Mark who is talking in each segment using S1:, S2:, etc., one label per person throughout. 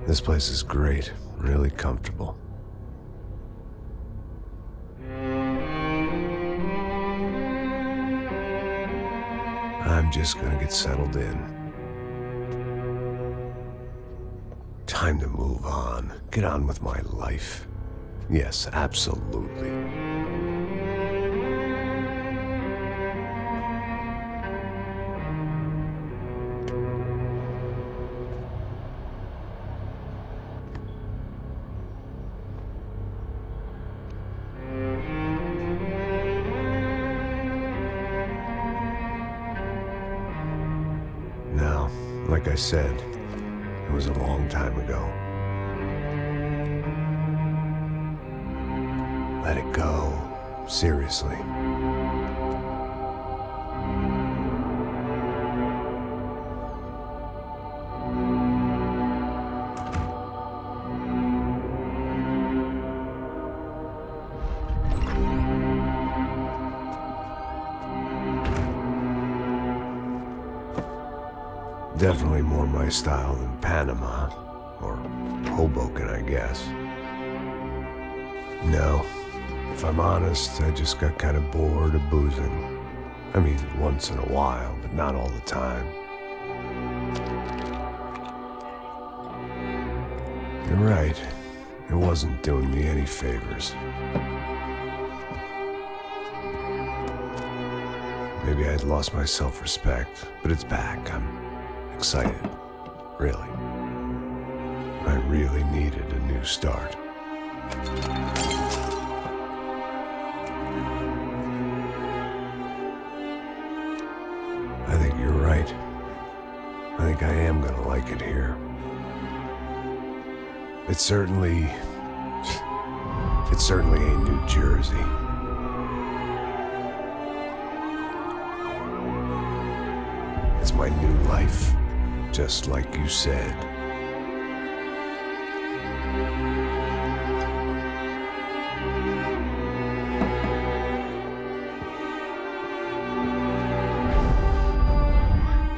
S1: This place is great, really comfortable. I'm just gonna get settled in. Time to move on. Get on with my life. Yes, absolutely. Now, like I said, it was a long time ago. Let it go. Seriously. Definitely more my style than Panama, or Hoboken, I guess. No, if I'm honest, I just got kind of bored of boozing. I mean, once in a while, but not all the time. You're right, it wasn't doing me any favors. Maybe I'd lost my self-respect, but it's back. I'm excited, really. I really needed a new start. I think you're right. I think I am gonna like it here. It certainly ain't New Jersey. It's my new life. Just like you said.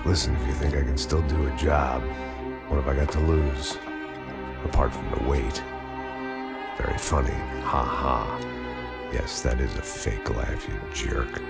S1: Listen, if you think I can still do a job, what have I got to lose? Apart from the weight. Very funny. Ha ha. Yes, that is a fake laugh, you jerk.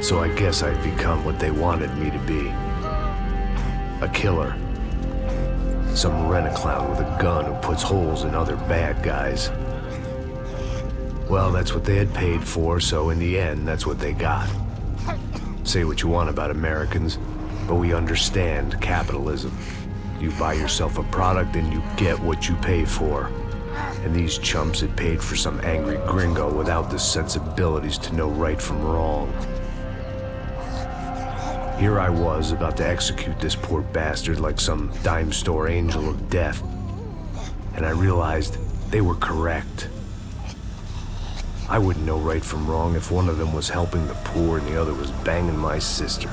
S1: So I guess I'd become what they wanted me to be. A killer. Some rent-a-clown with a gun who puts holes in other bad guys. Well, that's what they had paid for, so in the end, that's what they got. Say what you want about Americans, but we understand capitalism. You buy yourself a product and you get what you pay for. And these chumps had paid for some angry gringo without the sensibilities to know right from wrong. Here I was, about to execute this poor bastard like some dime store angel of death. And I realized they were correct. I wouldn't know right from wrong if one of them was helping the poor and the other was banging my sister.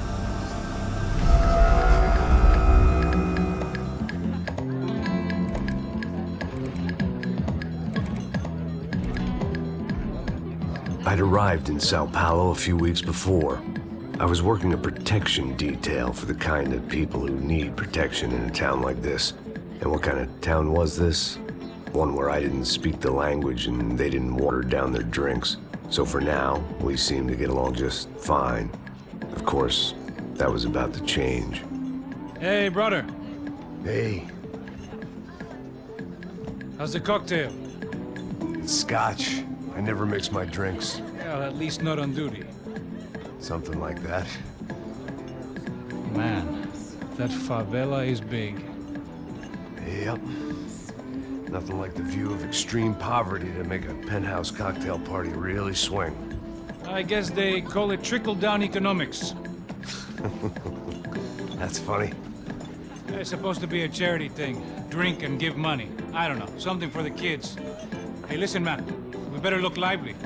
S1: I'd arrived in São Paulo a few weeks before. I was working a protection detail for the kind of people who need protection in a town like this. And what kind of town was this? One where I didn't speak the language and they didn't water down their drinks. So for now, we seemed to get along just fine. Of course, that was about to change.
S2: Hey, brother.
S1: Hey.
S2: How's the cocktail?
S1: It's scotch. I never mix my drinks.
S2: Well, at least not on duty.
S1: Something like that.
S2: Man, that favela is big.
S1: Yep. Nothing like the view of extreme poverty to make a penthouse cocktail party really swing.
S2: I guess they call it trickle-down economics.
S1: That's funny.
S2: It's supposed to be a charity thing. Drink and give money. I don't know, something for the kids. Hey, listen, man. We better look lively.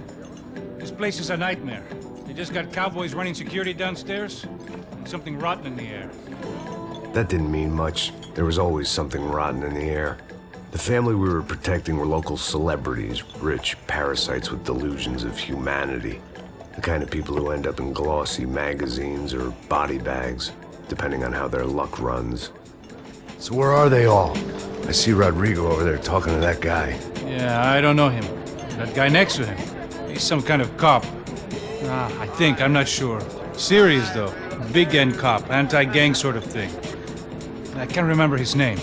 S2: This place is a nightmare. They just got cowboys running security downstairs, and something rotten in the air.
S1: That didn't mean much. There was always something rotten in the air. The family we were protecting were local celebrities, rich parasites with delusions of humanity. The kind of people who end up in glossy magazines or body bags, depending on how their luck runs. So where are they all? I see Rodrigo over there talking to that guy.
S2: Yeah, I don't know him. That guy next to him, he's some kind of cop. I think, I'm not sure. Serious, though. Big end cop, anti-gang sort of thing. I can't remember his name.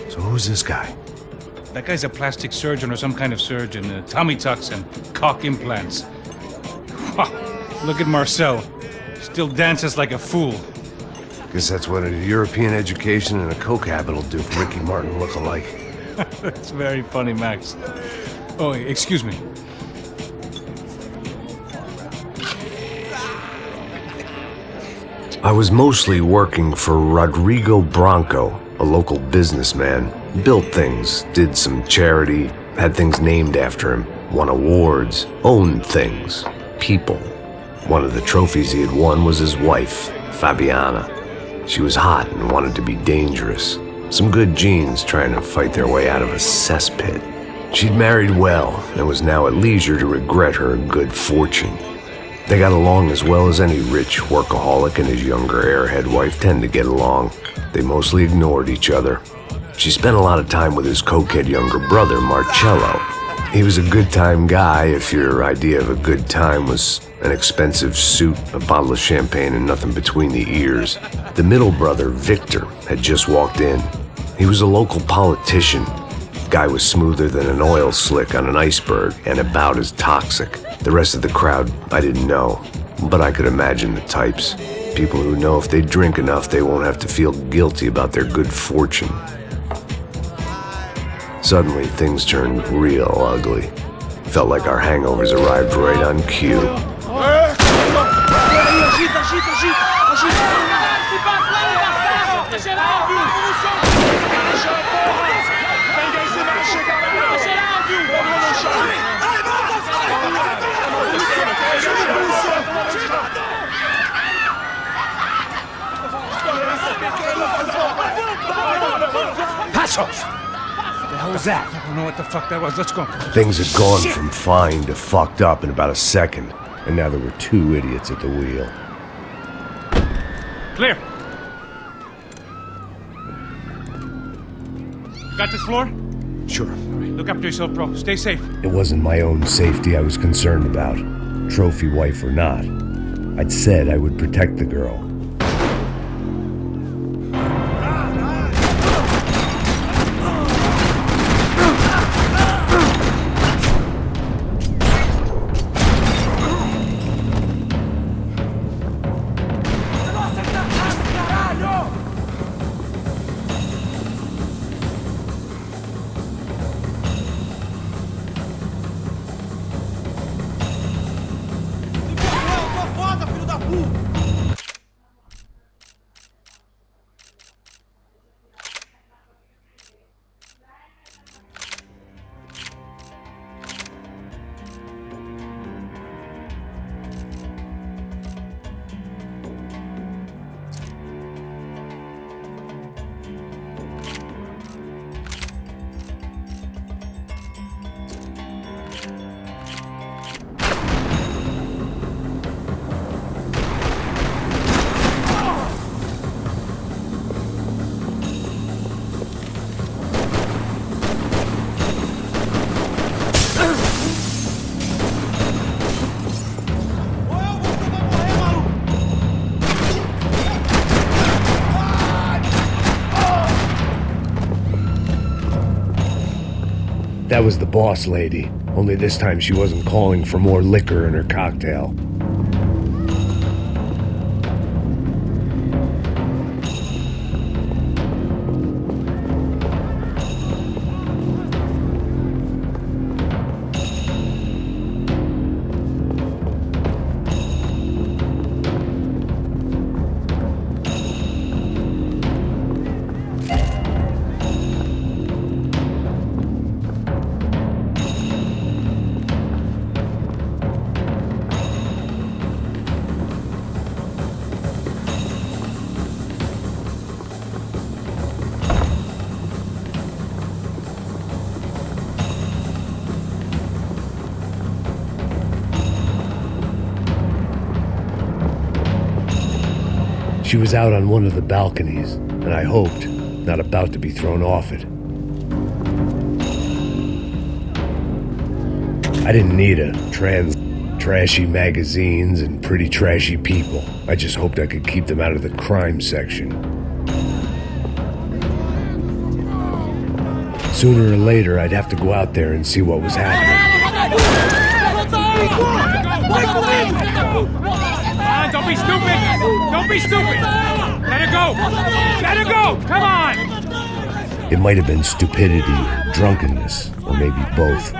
S1: So who's this guy?
S2: That guy's a plastic surgeon or some kind of surgeon. Tummy tucks and cock implants. Look at Marcel. Still dances like a fool.
S1: Guess that's what a European education and a coke habit will do for Ricky Martin look-alike.
S2: That's very funny, Max. Oh, excuse me.
S1: I was mostly working for Rodrigo Branco, a local businessman. Built things, did some charity, had things named after him, won awards, owned things, people. One of the trophies he had won was his wife, Fabiana. She was hot and wanted to be dangerous. Some good genes trying to fight their way out of a cesspit. She'd married well and was now at leisure to regret her good fortune. They got along as well as any rich workaholic and his younger airhead wife tend to get along. They mostly ignored each other. She spent a lot of time with his cokehead younger brother, Marcello. He was a good-time guy if your idea of a good time was an expensive suit, a bottle of champagne, and nothing between the ears. The middle brother, Victor, had just walked in. He was a local politician. Guy was smoother than an oil slick on an iceberg and about as toxic. The rest of the crowd, I didn't know, but I could imagine the types. People who know if they drink enough, they won't have to feel guilty about their good fortune. Suddenly, things turned real ugly. Felt like our hangovers arrived right on cue.
S2: Passos! What the hell was that? I don't know what the fuck that was. Let's go.
S1: Things had gone from fine to fucked up in about a second, and now there were two idiots at the wheel.
S2: Clear. Got this floor?
S1: Sure.
S2: All right, look after yourself, bro. Stay safe.
S1: It wasn't my own safety I was concerned about, trophy wife or not. I'd said I would protect the girl. That was the boss lady, only this time she wasn't calling for more liquor in her cocktail. She was out on one of the balconies, and I hoped not about to be thrown off it. I didn't need trashy magazines and pretty trashy people. I just hoped I could keep them out of the crime section. Sooner or later, I'd have to go out there and see what was happening.
S2: Don't be stupid! Don't be stupid! Let her go! Let her go! Come on!
S1: It might have been stupidity, drunkenness, or maybe both.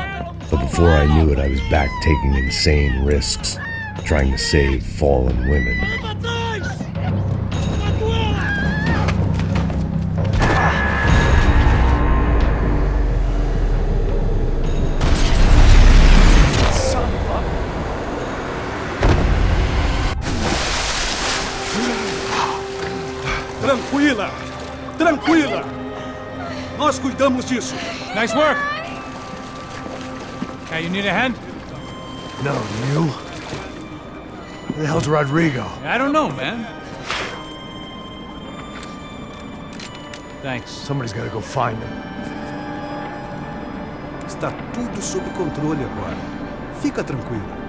S1: But before I knew it, I was back taking insane risks, trying to save fallen women.
S3: Tranquila! Tranquila! Nós cuidamos disso.
S2: Nice work! Okay, you need a hand?
S1: No, you? Where the hell's Rodrigo?
S2: I don't know, man. Thanks.
S1: Somebody's gotta go find him.
S3: Está tudo sob controle agora. Fica tranquila.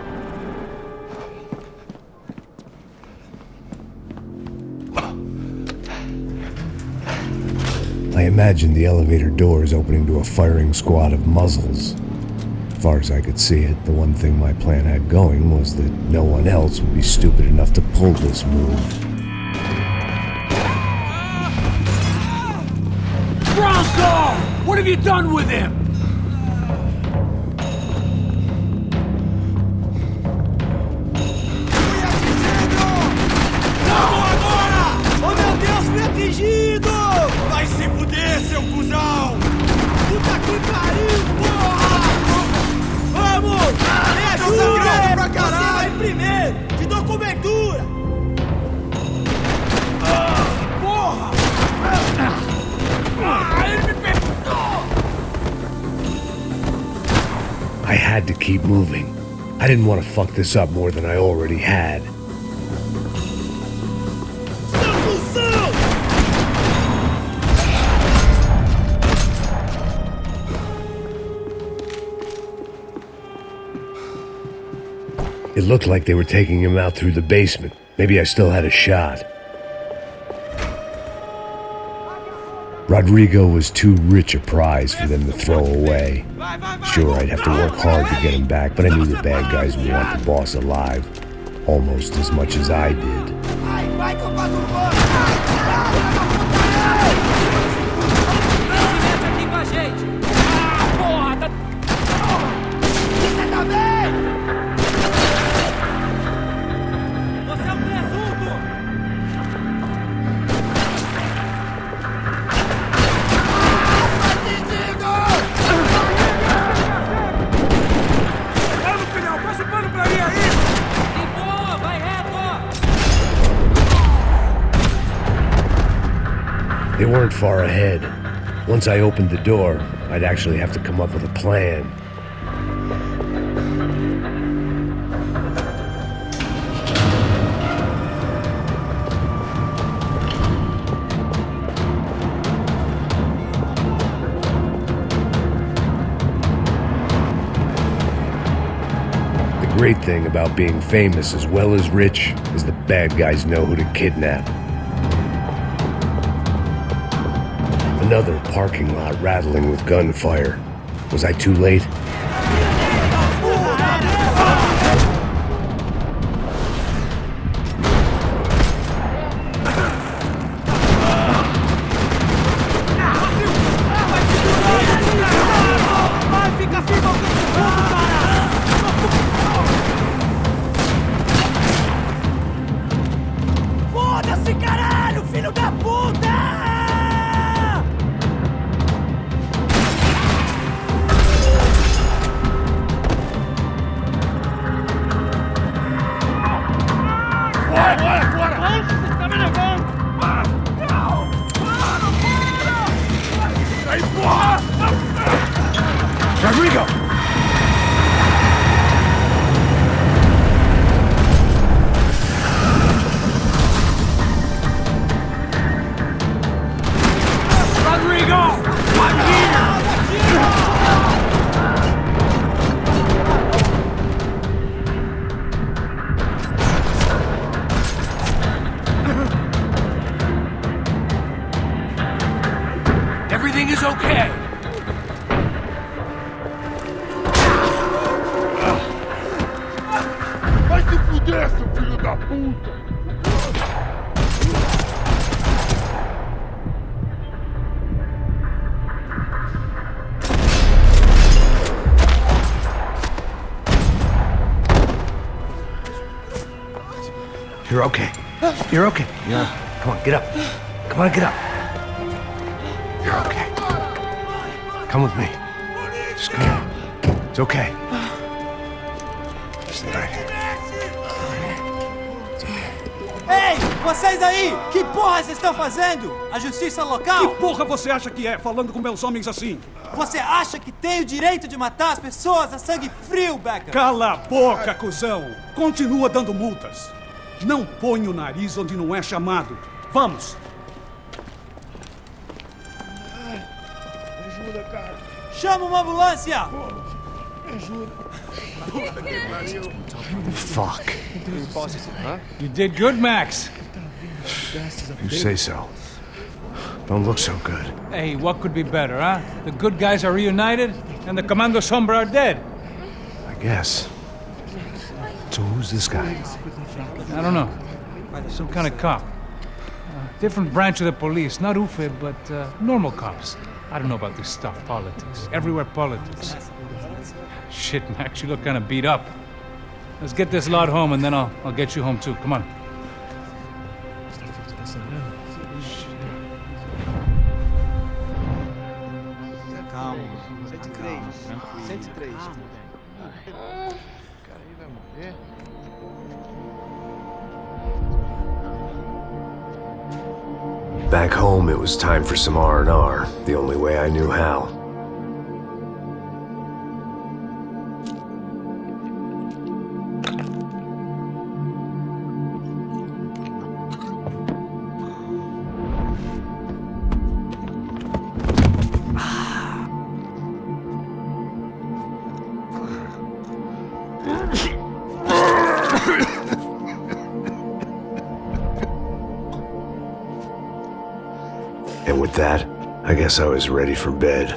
S1: I imagined the elevator doors opening to a firing squad of muzzles. As far as I could see it, the one thing my plan had going was that no one else would be stupid enough to pull this move.
S4: Bronco! What have you done with him?
S5: Vai se fuder, seu cuzão! Puta que pariu, porra! Vamos! Me ajuda! Pra caralho. Você vai primeiro! Te dou cobertura! Porra! Ele me pegou!
S1: I had to keep moving. I didn't want to fuck this up more than I already had. It looked like they were taking him out through the basement. Maybe I still had a shot. Rodrigo was too rich a prize for them to throw away. Sure, I'd have to work hard to get him back, but I knew the bad guys would want the boss alive. Almost as much as I did. They weren't far ahead. Once I opened the door, I'd actually have to come up with a plan. The great thing about being famous as well as rich is the bad guys know who to kidnap. Another parking lot rattling with gunfire. Was I too late?
S5: Foda-se, caralho, filho da puta!
S1: Rodrigo!
S4: Rodrigo! I'm here! Everything is okay.
S6: Vai se fuder, seu filho da puta!
S1: You're okay. You're okay. Come on, get up. Come on, get up. You're okay. Come with me. Just come on. It's okay. Stay right here.
S5: Ei, vocês aí! Que porra vocês estão fazendo? A justiça local?
S3: Que porra você acha que é, falando com meus homens assim?
S5: Você acha que tem o direito de matar as pessoas a sangue frio, Becker?
S3: Cala a boca, cuzão! Continua dando multas. Não põe o nariz onde não é chamado. Vamos!
S6: Ajuda, cara.
S5: Chama uma ambulância!
S6: Me ajuda.
S1: Fuck.
S2: You did good, Max.
S1: You say so. Don't look so good.
S2: Hey, what could be better, huh? The good guys are reunited, and the Commando Sombra are dead.
S1: I guess. So who's this guy?
S2: I don't know. Some kind of cop. Different branch of the police. Not UFE, but normal cops. I don't know about this stuff, politics. Everywhere politics. Shit, Max, you look kind of beat up. Let's get this lot home, and then I'll get you home, too. Come on.
S5: Calma, 103.
S6: Cara, aí vai morrer.
S1: Back home, it was time for some R&R, the only way I knew how. And with that, I guess I was ready for bed.